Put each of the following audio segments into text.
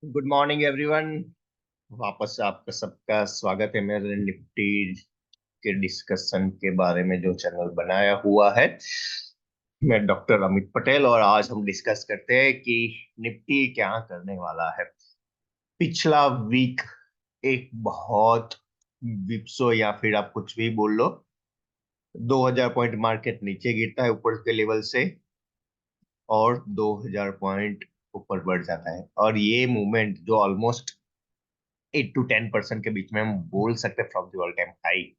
Good morning everyone. वापस आपका सबका स्वागत है मेरे निफ्टी के डिस्कशन के बारे में जो चैनल बनाया हुआ है। मैं डॉक्टर अमित पटेल और आज हम डिस्कस करते हैं कि निफ्टी क्या करने वाला है। पिछला वीक एक बहुत विप्सो या फिर आप कुछ भी बोल लो, 2000 पॉइंट मार्केट नीचे गिरता है ऊपर के लेवल से और 2000 पॉइंट ऊपर बढ़ जाता है, और ये मूवमेंट जो ऑलमोस्ट 8 to 10% के बीच में हम बोल सकते हैं from the all time high,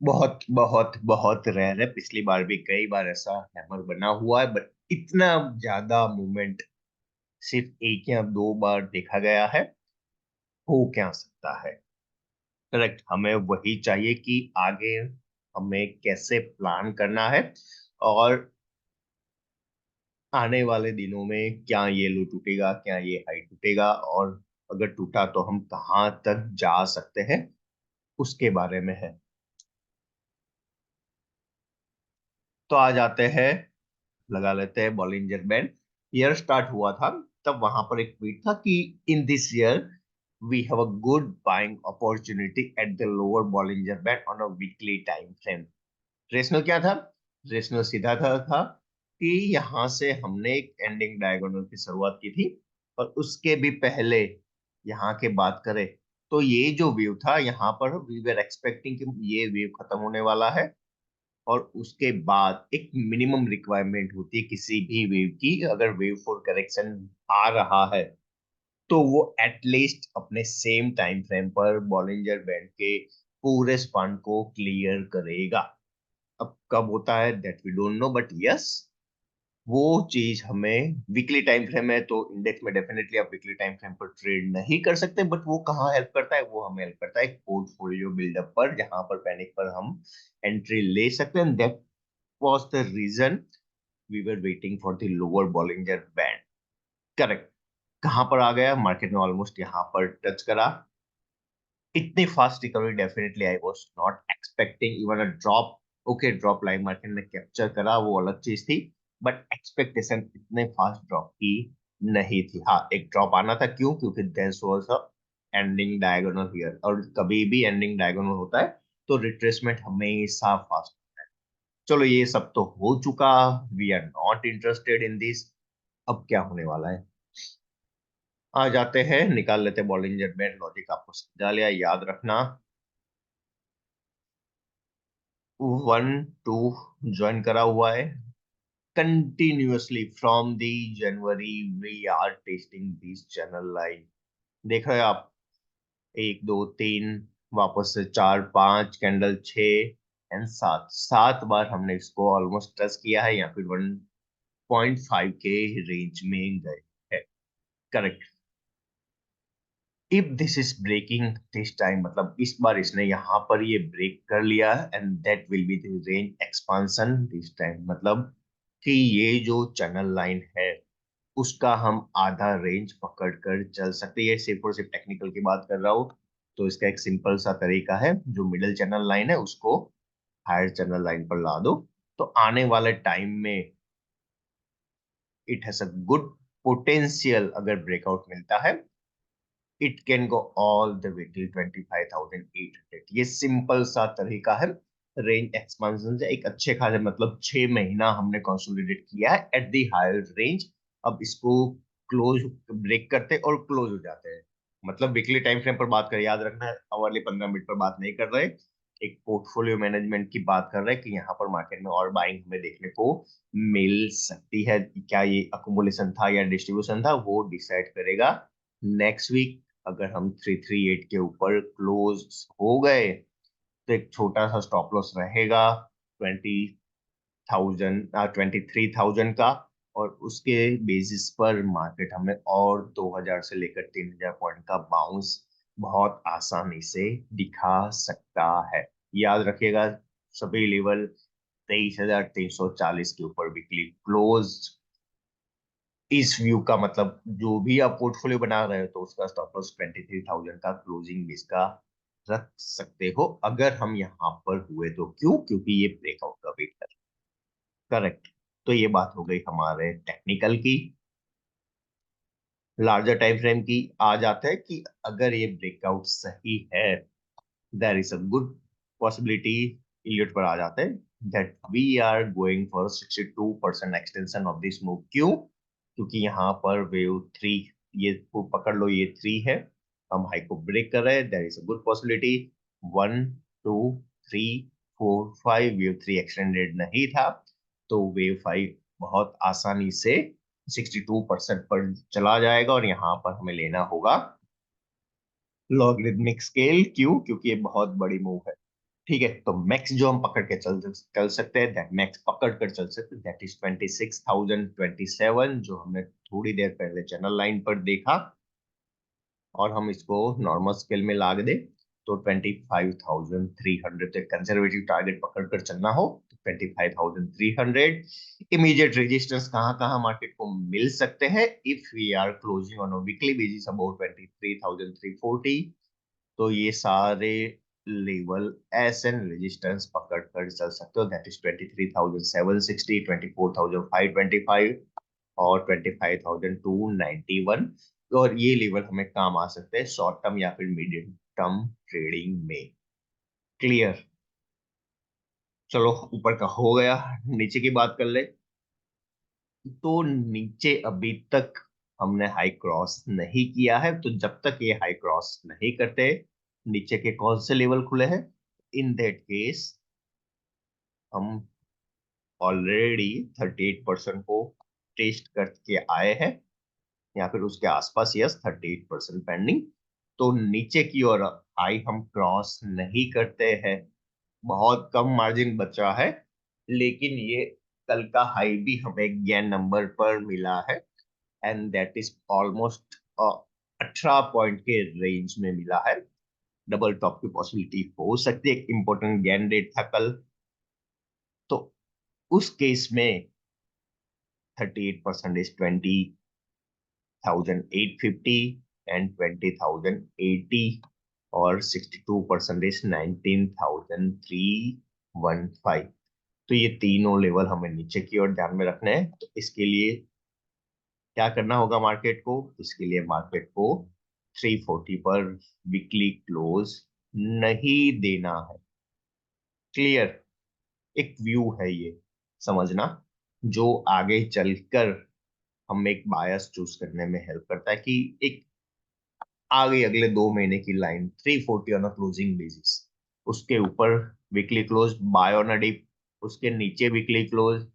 बहुत बहुत बहुत रेयर है। पिछली बार भी कई बार ऐसा हैमर बना हुआ है, बट इतना ज्यादा मूवमेंट सिर्फ एक या दो बार देखा गया है। हो क्या सकता है? करेक्ट, हमें वही चाहिए कि आगे हमें कैसे प्लान करना है और आने वाले दिनों में क्या ये लो टूटेगा, क्या ये हाई टूटेगा, और अगर टूटा तो हम कहाँ तक जा सकते हैं उसके बारे में है। तो आ जाते हैं, लगा लेते हैं बॉलिंजर बैंड। ईयर स्टार्ट हुआ था तब वहां पर एक ट्वीट था कि in this year we have a good buying opportunity at the lower Bollinger band on a weekly time frame. Rationale क्या था? रेशनल सीधा था कि यहाँ से हमने एक एंडिंग डायगोनल की शुरुआत की थी, और उसके भी पहले यहाँ के बात करें तो ये जो व्यू था यहाँ पर वी वर एक्सपेक्टिंग कि ये व्यू खत्म होने वाला है, और उसके बाद एक मिनिमम रिक्वायरमेंट होती है किसी भी वेव की। अगर वेव फॉर करेक्शन आ रहा है तो वो एटलीस्ट अपने सेम टाइम फ्रेम पर बॉलिंजर बैंड के पूरे स्पान को क्लियर करेगा। अब कब होता है that we don't know, but yes, वो चीज हमें वीकली टाइम फ्रेम है तो इंडेक्स में डेफिनेटली आप वीकली टाइम फ्रेम पर ट्रेड नहीं कर सकते, बट वो कहाँ हेल्प करता है? वो हमें हेल्प करता है एक पोर्टफोलियो बिल्डअप पर, जहां पर पैनिक पर हम एंट्री ले सकते हैं। That was the reason we were waiting for the lower Bollinger Band. Correct, कहां पर आ गया मार्केट में? ऑलमोस्ट यहां पर टच करा। इतनी fast recovery definitely I was not expecting, even a drop. Okay, drop live market ने कैप्चर करा, वो अलग चीज थी, बट एक्सपेक्टेशन इतने फास्ट ड्रॉप की नहीं थी। हाँ, एक ड्रॉप आना था, क्यों? क्योंकि this was a ending diagonal here, और कभी भी एंडिंग डायगोनल होता है तो रिट्रेसमेंट हमेशा फास्ट। चलो ये सब तो हो चुका, we are not interested in this. अब क्या होने वाला है? आ जाते हैं, निकाल लेते हैं बॉलिंजर बैंड लॉजिक। आपको समझा लिया, याद रखना। 1 2 ज्वाइन करा हुआ है continuously from the January. We are testing this channel line. देख रहे हो आप? 1 2 3, वापस से 4 5 कैंडल, 6 एंड 7 7 बार हमने इसको ऑलमोस्ट टच किया है, या फिर 1.5 के रेंज में गए है। Correct. If this is breaking this time, मतलब इस बार इसने यहाँ पर ये ब्रेक कर लिया, and that will be the range expansion this time, मतलब कि ये जो चैनल लाइन है उसका हम आधा रेंज पकड़ कर चल सकते हैं। सिर्फ और सिर्फ टेक्निकल की बात कर रहा हूँ तो इसका एक सिंपल सा तरीका है, जो मिडिल चैनल लाइन है उसको हायर चैनल लाइन पर ला दो, तो आने वाले टाइम में it has a good potential. अगर ब्रेकआउट मिलता है it can go all the way till 25,800। ये सिंपल सा तरीका है रेंज एक्सपांशन से। एक अच्छे खासे, मतलब 6 महीना हमने कंसोलिडेट किया है एट द हायर रेंज। अब इसको क्लोज, ब्रेक करते और क्लोज हो जाते हैं। मतलब वीकली टाइम फ्रेम पर बात करें, याद रखना, अवर्ली 15 मिनट पर बात नहीं कर रहे, एक पोर्टफोलियो मैनेजमेंट की बात कर रहे हैं कि यहाँ पर मार्केट में और बाइंग हमें देखने को मिल सकती है। क्या ये अकुमुलेशन था या डिस्ट्रीब्यूशन था, वो डिसाइड करेगा नेक्स्ट वीक। अगर हम 338 के ऊपर क्लोज हो गए तो एक छोटा सा स्टॉप लॉस रहेगा 20,000, 23,000 का, और उसके बेसिस पर मार्केट हमें और 2000 से लेकर 3000 पॉइंट का बाउंस बहुत आसानी से दिखा सकता है। याद रखिएगा, सभी लेवल 23,340 के ऊपर वीकली क्लोज। इस व्यू का मतलब जो भी आप पोर्टफोलियो बना रहे हो तो उसका स्टॉप लॉस 23,000 का क्लोजिंग बेस का रख सकते हो, अगर हम यहाँ पर हुए तो। क्यों? क्योंकि ये ब्रेकआउट का वेट कर। करेक्ट। तो ये बात हो गई हमारे टेक्निकल की। लार्जर टाइम फ्रेम की आ जाते हैं कि अगर ये ब्रेकआउट सही है, there is a good possibility, Elliott पर आ जाते हैं that we are going for 62% extension of this move. क्यों? क्योंकि यहाँ पर वेव थ्री, ये को पकड़ लो, ये थ्री है, हम हाई को ब्रेक कर रहे हैं, there is a good possibility 1 2 3 4 5 wave three extended नहीं था, तो वेव फाइव बहुत आसानी से 62% पर चला जाएगा और यहाँ पर हमें लेना होगा लॉगरिथमिक स्केल। क्यों? क्योंकि ये बहुत बड़ी मूव है। ठीक है, तो मैक्स जो हम पकड़ के चल सकते हैं, दैट मैक्स पकड़ कर चल सकते हैं, दैट इज 26,027, जो हमने थोड़ी देर पहले चैनल लाइन पर देखा। और हम इसको नॉर्मल स्केल में लाग दे तो 25,300 तक कंजर्वेटिव टारगेट पकड़कर चलना हो तो 25,300। इमीडिएट रेजिस्टेंस कहाँ कहाँ मार्केट को मिल सकते हैं if we are closing on weekly basis about 23,340, तो ये सारे लेवल एस एन रेजिस्टेंस पकड़ कर चल सकते हो, दैट इज 23,760, 24,525 और 25,291। और ये लेवल हमें काम आ सकते हैं शॉर्ट टर्म या फिर मीडियम टर्म ट्रेडिंग में। क्लियर? चलो, ऊपर का हो गया, नीचे की बात कर ले। तो नीचे अभी तक हमने हाई क्रॉस नहीं किया है, तो जब तक ये हाई क्रॉस नहीं करते, नीचे के कौन से लेवल खुले हैं? इन दैट केस हम ऑलरेडी 38% को टेस्ट करके आए हैं, या फिर उसके आसपास, यस 38% पेंडिंग। तो नीचे की ओर हाई हम क्रॉस नहीं करते हैं, बहुत कम मार्जिन बचा है, लेकिन ये कल का हाई भी हमें गेन नंबर पर मिला है, and that is almost 18 point के रेंज में मिला है। डबल टॉप की पॉसिबिलिटी हो सकती है, एक इंपॉर्टेंट गेन रेट था कल, तो उस केस में 38% इज 20,850 एंड 20,080, और 62% इज 19,315। तो ये तीनों लेवल हमें नीचे की ओर ध्यान में रखने हैं। तो इसके लिए क्या करना होगा मार्केट को? इसके लिए मार्केट को 340 पर वीकली क्लोज नहीं देना है। क्लियर? एक व्यू है ये, समझना, जो आगे चलकर हम एक बायस चूज करने में हेल्प करता है कि एक आगे अगले 2 महीने की line 340 on a closing basis, उसके ऊपर weekly close buy on a dip, उसके नीचे weekly close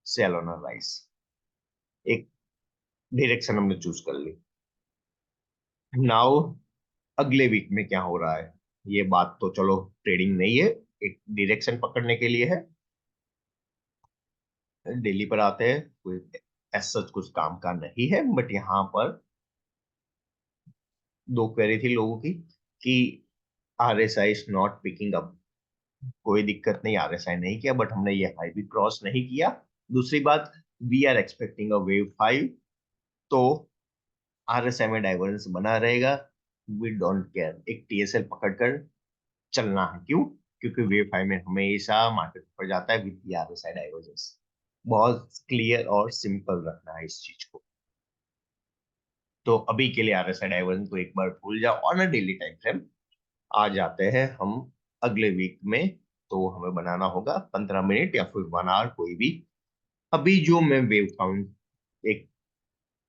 sell on a rise. एक डायरेक्शन हमने चूज कर ली। नाउ अगले वीक में क्या हो रहा है, ये बात तो चलो ट्रेडिंग नहीं है, एक डायरेक्शन पकड़ने के लिए है। डेली पर आते हैं, कोई ऐसा कुछ काम का नहीं है, बट यहाँ पर दो क्वेरी थी लोगों की कि RSI is not picking up. कोई दिक्कत नहीं, RSI नहीं किया, बट हमने ये हाई भी क्रॉस नहीं किया। दूसरी बात, we are expecting a wave five, तो RSI में डाइवर्जेंस बना रहेगा, वी डोंट केयर, एक TSL पकड़कर चलना है। क्यों? क्योंकि वेव फाइव में हमेशा मार्केट ऊपर जाता है विद RSI डाइवर्जेंस। बहुत क्लियर और सिंपल रखना है इस चीज को। तो अभी के लिए RSI डाइवर्जेंस को एक बार भूल जाओ on a daily time frame. आ जाते हैं हम अगले वीक में, तो हमें बनाना होगा 15 मिनट या फिर 1 आवर, कोई भी। अभी जो मैं वेव काउंट एक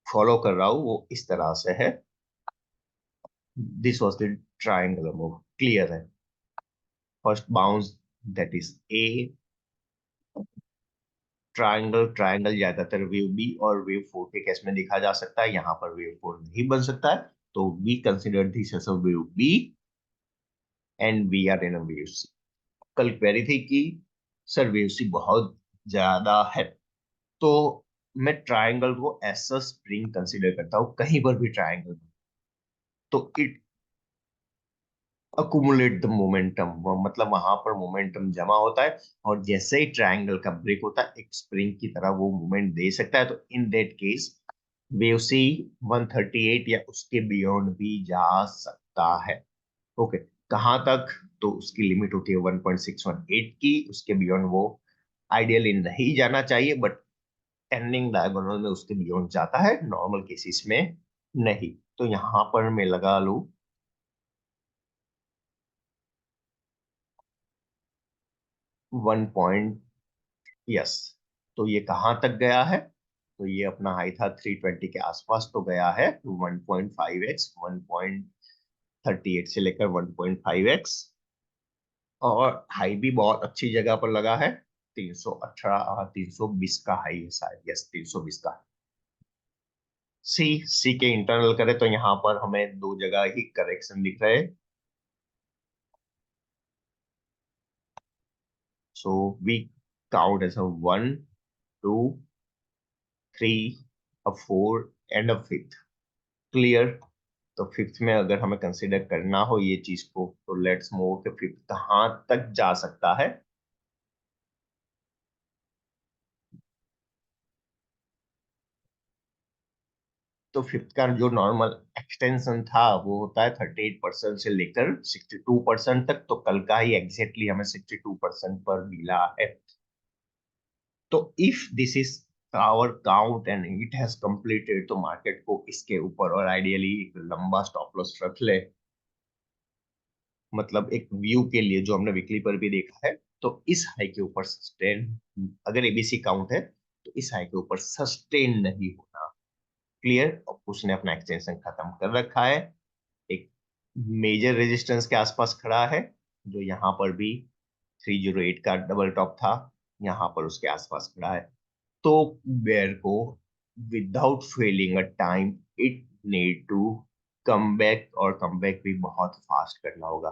फॉलो कर रहा हूँ वो इस तरह से है। This was the triangle move. Clear है? First bounce, that is a triangle. Triangle ज्यादातर वेव बी और वेव फोर के केस में देखा जा सकता है, यहाँ पर वेव फोर नहीं बन सकता है, तो we consider this as a wave B and we are in a wave C. कल क्वेरी थी कि सर वेव सी बहुत ज्यादा है, तो मैं ट्राइंगल को ऐसा स्प्रिंग कंसीडर करता हूँ कहीं पर भी ट्राइंगल, तो इट अकुमुलेट द मोमेंटम, मतलब वहां पर मोमेंटम जमा होता है, और जैसे ही ट्राइंगल का ब्रेक होता है एक स्प्रिंग की तरह वो मूवमेंट दे सकता है। तो in that case wave C 138 या उसके बियॉन्ड भी जा सकता है। ओके, कहाँ तक? तो उसकी लिमिट होती है 1.618 की, उसके बियॉन्ड वो आइडियली नहीं जाना चाहिए, बट एंडिंग डायगोनल में उसके बियॉन्ड जाता है नॉर्मल केसेस में। नहीं, तो यहां पर मैं लगा लू 1 पॉइंट, यस। तो ये कहाँ तक गया है? तो ये अपना हाई था 320 के आसपास, तो गया है 1.5x, 1.38 से लेकर 1.5x। और हाई भी बहुत अच्छी जगह पर लगा है, 318, 320 का हाई है शायद, यस 320 का। सी सी के इंटरनल करें तो यहाँ पर हमें दो जगह ही करेक्शन दिख रहे हैं। So we count as a 1, 2, 3, a 4 and a fifth. Clear? तो फिफ्थ में अगर हमें कंसिडर करना हो ये चीज को, तो लेट्स मूव के फिफ्थ कहाँ तक जा सकता है। तो फिफ्थ का जो नॉर्मल एक्सटेंशन था वो होता है 38% से लेकर 62% तक, तो कल का ही एग्जैक्टली हमें 62% पर मिला है। तो if this is our count and it has completed, तो मार्केट को इसके ऊपर और आइडियली एक लंबा स्टॉप लॉस रख ले। मतलब एक व्यू के लिए जो हमने वीकली पर भी देखा है, तो इस हाई के ऊपर सस्टेन, अगर एबीसी काउंट है तो इस हाई के ऊपर सस्टेन नहीं होना। क्लियर? और उसने अपना एक्सटेंशन खत्म कर रखा है, एक मेजर रेजिस्टेंस के आसपास खड़ा है, जो यहाँ पर भी 308 का डबल टॉप था, यहाँ पर उसके आसपास खड़ा है। तो बेयर को without failing a time it need to come back, और कम बैक भी बहुत फास्ट करना होगा।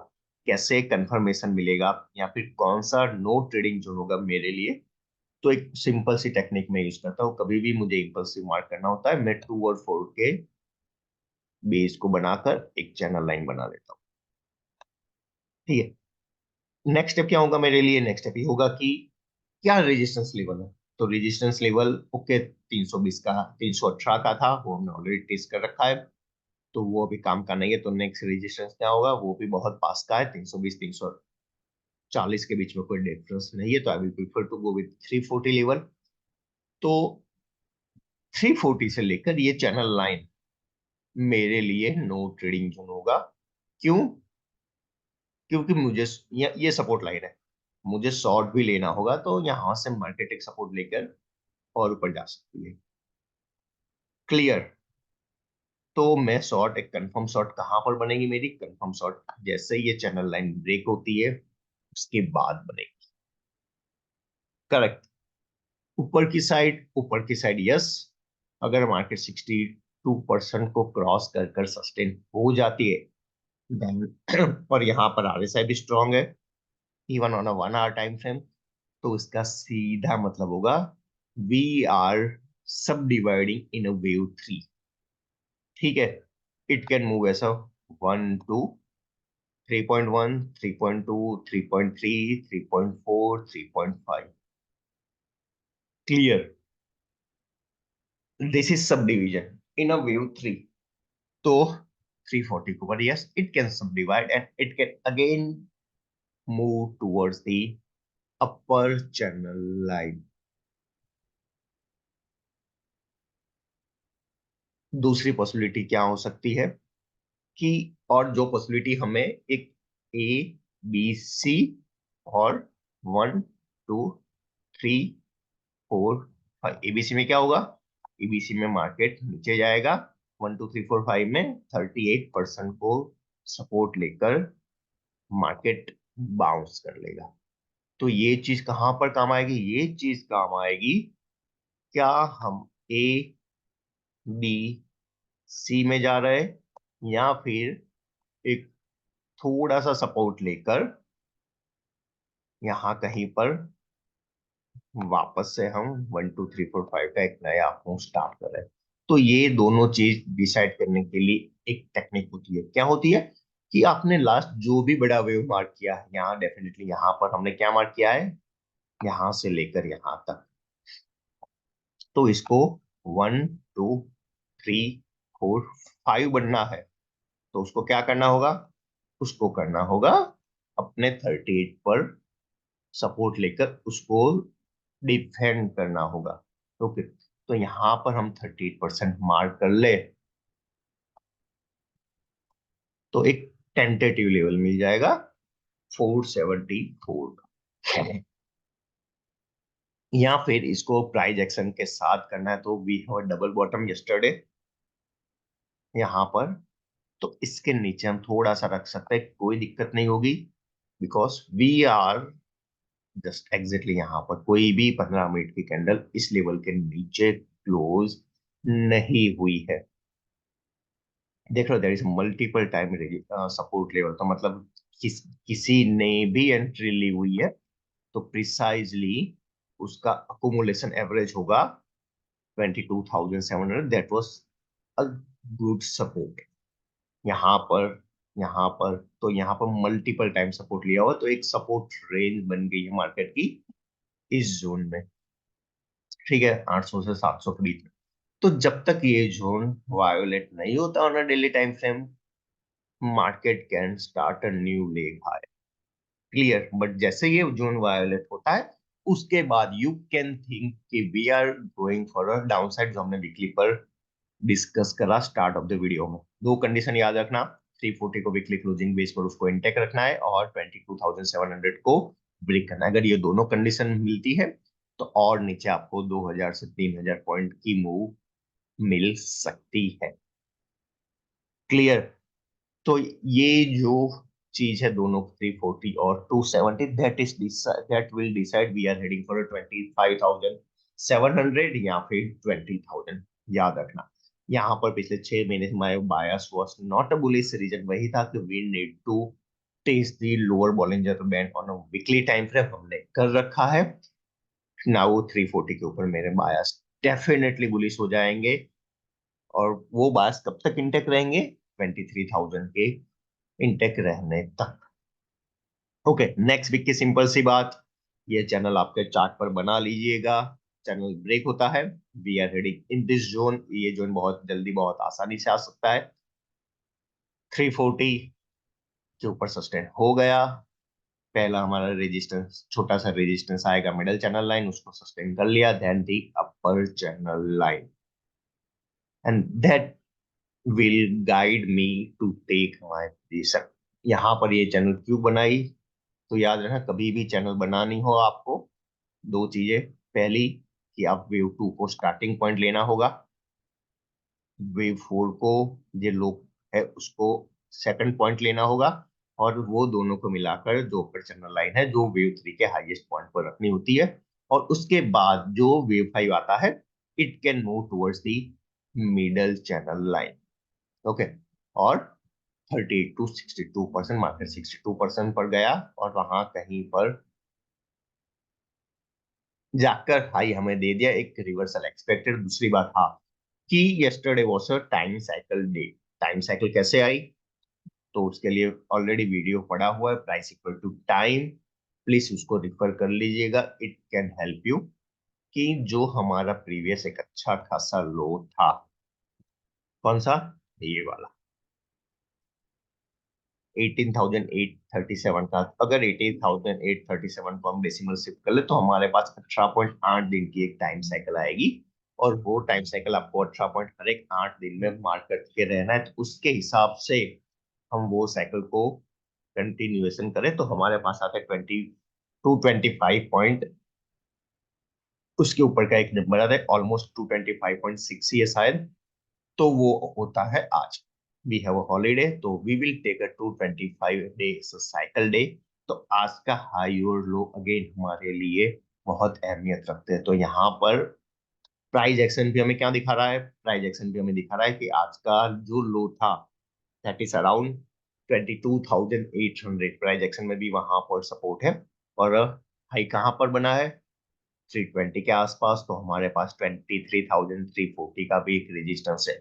कैसे कंफर्मेशन मिलेगा या फिर कौन सा नो ट्रेडिंग जोन होगा मेरे लिए? तो एक सिंपल सी टेक्निक में यूज करता हूँ, कभी भी मुझे इम्पल्सिव मार्क करना होता है, मैं 2 और 4 के बेस को बनाकर एक चैनल लाइन बना लेता हूँ। ठीक है, नेक्स्ट स्टेप क्या होगा मेरे लिए? नेक्स्ट स्टेप ये होगा कि क्या रेजिस्टेंस लेवल है। तो रेजिस्टेंस लेवल ओके 320 का, 318 का था, वो हमने ऑलरेडी टेस्ट कर रखा है, तो वो अभी काम का नहीं है। तो नेक्स्ट रेजिस्टेंस क्या होगा? वो भी बहुत पास का है, 320 340 के बीच में कोई डिफरेंस नहीं है, तो I will prefer to go with 340 level. तो 340 से लेकर ये चैनल लाइन मेरे लिए नो ट्रेडिंग जोन होगा। क्यों? क्योंकि मुझे ये सपोर्ट लाइन है, मुझे शॉर्ट भी लेना होगा, तो यहां से मार्केट एक सपोर्ट लेकर और ऊपर जा सकती है। क्लियर? तो मैं शॉर्ट, एक कंफर्म शॉर्ट कहां पर बनेगी मेरी? कंफर्म शॉर्ट जैसे ये चैनल लाइन ब्रेक होती है उसके बाद बनेगी। करेक्ट? ऊपर की साइड यस। अगर मार्केट 62% को क्रॉस कर कर सस्टेन हो जाती है, then और यहाँ पर आरएसआई भी स्ट्रांग है, even on a 1 hour time frame, तो इसका सीधा मतलब होगा we are subdividing in a wave 3। ठीक है, इट कैन मूव ऐसा 1, 2, 3.1, 3.2, 3.3, 3.4, 3.5। Clear? This is sub division in a wave 3। तो 340 के ऊपर यस इट कैन सब divide and it can again move towards the upper channel line. दूसरी possibility क्या हो सकती है कि, और जो पॉसिबिलिटी हमें एक ए बी सी और 1, 2, 3, 4, 5, एबीसी में क्या होगा? एबीसी में मार्केट नीचे जाएगा, 1, 2, 3, 4, 5 में 38% को सपोर्ट लेकर मार्केट बाउंस कर लेगा। तो ये चीज कहां पर काम आएगी? ये चीज काम आएगी, क्या हम ए बी सी में जा रहे हैं, या फिर एक थोड़ा सा सपोर्ट लेकर यहाँ कहीं पर वापस से हम 1, 2, 3, 4, 5 का एक नया मूव स्टार्ट कर रहे हैं। तो ये दोनों चीज डिसाइड करने के लिए एक टेक्निक होती है। क्या होती है? कि आपने लास्ट जो भी बड़ा वेव मार्क किया है, यहाँ डेफिनेटली यहाँ पर हमने क्या मार्क किया है, यहाँ से लेकर यहाँ तक, तो इसको 1, 2, 3, 4, 5 बनना है। तो उसको क्या करना होगा? उसको करना होगा अपने 38 पर सपोर्ट लेकर उसको डिफेंड करना होगा। ओके, तो यहां पर हम 38% मार्क कर ले, तो एक टेंटेटिव लेवल मिल जाएगा 474। या फिर इसको प्राइस एक्शन के साथ करना है तो we have double bottom yesterday यहाँ पर, तो इसके नीचे हम थोड़ा सा रख सकते हैं, कोई दिक्कत नहीं होगी, because we are just exactly यहाँ पर कोई भी 15 मिनट की कैंडल इस लेवल के नीचे क्लोज नहीं हुई है। देख लो, there is multiple time support level, तो मतलब किसी ने भी एंट्री ली हुई है तो प्रिसाइजली उसका अकोमुलेशन एवरेज होगा 22,700। That was a good support. यहाँ पर यहाँ पर तो यहाँ पर मल्टीपल टाइम सपोर्ट लिया हुआ, तो एक सपोर्ट रेंज बन गई है मार्केट की इस जोन में। ठीक है, 800 से 700 के बीच में। तो जब तक ये जोन वायोलेट नहीं होता on a daily time frame, market can start a new leg high. Clear? But जैसे ये जोन वायोलेट होता है उसके बाद यू कैन थिंक कि we are going for a downside, जो हमने वीकली पर डिस्कस करा स्टार्ट ऑफ द वीडियो में। दो कंडीशन याद रखना, 340 को वीकली क्लोजिंग बेस पर उसको इंटेक रखना है और 22,700 को ब्रेक करना है। अगर ये दोनों कंडीशन मिलती है तो और नीचे आपको 2,000 से 3,000 पॉइंट की मूव मिल सकती है। क्लियर? तो ये जो चीज है दोनों 340 और 270, that will decide we are heading for 25,700 या फिर 20,000। याद रखना, यहाँ पर पिछले 6 महीने से my bias was not a bullish. Reason वही था कि we need to test the lower Bollinger band on a weekly time frame, हमने कर रखा है। नाउ 340 के ऊपर मेरे बायस डेफिनेटली बुलिश हो जाएंगे, और वो बायस कब तक इंटेक रहेंगे? 23,000 के इंटेक रहने तक। ओके, नेक्स्ट वीक की सिंपल सी बात, ये चैनल आपके चार्ट पर बना लीजिएगा। चैनल ब्रेक होता है, we are heading in this zone. ये जोन बहुत जल्दी बहुत आसानी से आ सकता है। 340 के ऊपर सस्टेन हो गया, पहला हमारा रेजिस्टेंस, छोटा सा रेजिस्टेंस आएगा मिडल चैनल लाइन, उसको सस्टेन कर लिया, then the upper channel line, and that will guide me to take my position. यहाँ पर ये चैनल क्यों बनाई? तो याद रखना, कभी भी चैनल बनानी हो आपको, दो चीजें। पहली कि आप वेव 2 को स्टार्टिंग पॉइंट लेना होगा, वेव 4 को, ये लो है, उसको सेकंड पॉइंट लेना होगा, और वो दोनों को मिलाकर जो ऊपर चैनल लाइन है जो वेव 3 के हाईएस्ट पॉइंट पर रखनी होती है। और उसके बाद जो वेव 5 आता है, it can move towards the middle channel line. Okay, और 38 to 62%, मार्केट 62% पर गया और वहां कहीं पर जाकर हाई हमें दे दिया, एक रिवर्सल एक्सपेक्टेड। दूसरी बात, हाँ, कि yesterday was a time cycle day. Time cycle कैसे आई? तो उसके लिए ऑलरेडी वीडियो पड़ा हुआ है, price equal to time, please उसको रिफर कर लीजिएगा, इट कैन हेल्प यू। कि जो हमारा प्रीवियस एक अच्छा खासा लो था, कौन सा? ये वाला 18,837 का। अगर 18,837 को हम डेसिमल शिफ्ट कर ले तो हमारे पास 18.8 दिन की एक टाइम साइकिल आएगी, और वो टाइम साइकिल आपको 18 पॉइंट हर एक 8 दिन में मार्क करके रहना है। तो उसके हिसाब से हम वो साइकिल को कंटिन्यूएशन करें तो हमारे पास आता है 2225 पॉइंट। उसके ऊपर का एक नंबर आता है ऑलमोस्ट 225.6 ही है शायद, तो वो होता है आज। वी हैव अ हॉलीडे, तो we will take a 225 days cycle day. तो आज का हाई और लो अगेन हमारे लिए बहुत अहमियत रखते हैं। तो यहाँ पर प्राइस एक्शन भी हमें क्या दिखा रहा है? प्राइस एक्शन भी हमें दिखा रहा है कि आज का जो लो था, that is around 22,800। Price action में भी वहां पर सपोर्ट है, और हाई कहाँ पर बना है? 320 के आसपास। तो हमारे पास 23,340 का भी एक रेजिस्टेंस है।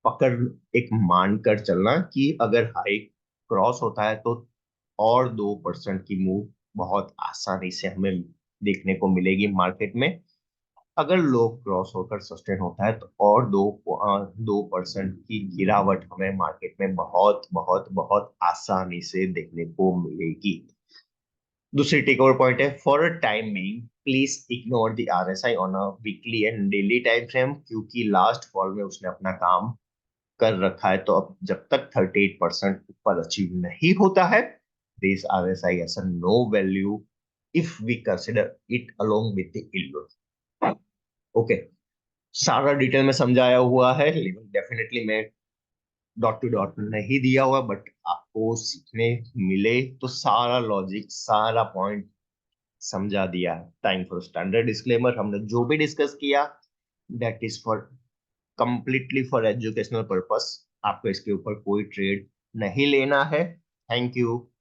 पकड़ एक मानकर चलना कि अगर हाई क्रॉस होता है तो और 2% की मूव बहुत आसानी से हमें देखने को मिलेगी मार्केट में। अगर लो क्रॉस होकर सस्टेन होता है तो और 2% की गिरावट हमें मार्केट में बहुत बहुत बहुत आसानी से देखने को मिलेगी। दूसरी टेक ओवर पॉइंट है, for a time being please ignore the RSI on a weekly and daily time frame, क्योंकि लास्ट फॉल में उसने अपना काम कर रखा है, तो अब जब तक 38% ऊपर अचीव नहीं होता है, this RSI has a no value if we consider it along with the yield. Okay, सारा डिटेल में समझाया हुआ है, लेकिन डेफिनेटली मैं डॉट टू डॉट नहीं दिया हुआ, बट आपको सीखने मिले तो सारा लॉजिक, सारा पॉइंट समझा दिया है। टाइम फॉर स्टैंडर्ड डिस्क्लेमर, हमने जो भी डिस्कस किया that is for completely for educational purpose, आपको इसके ऊपर कोई ट्रेड नहीं लेना है। Thank you.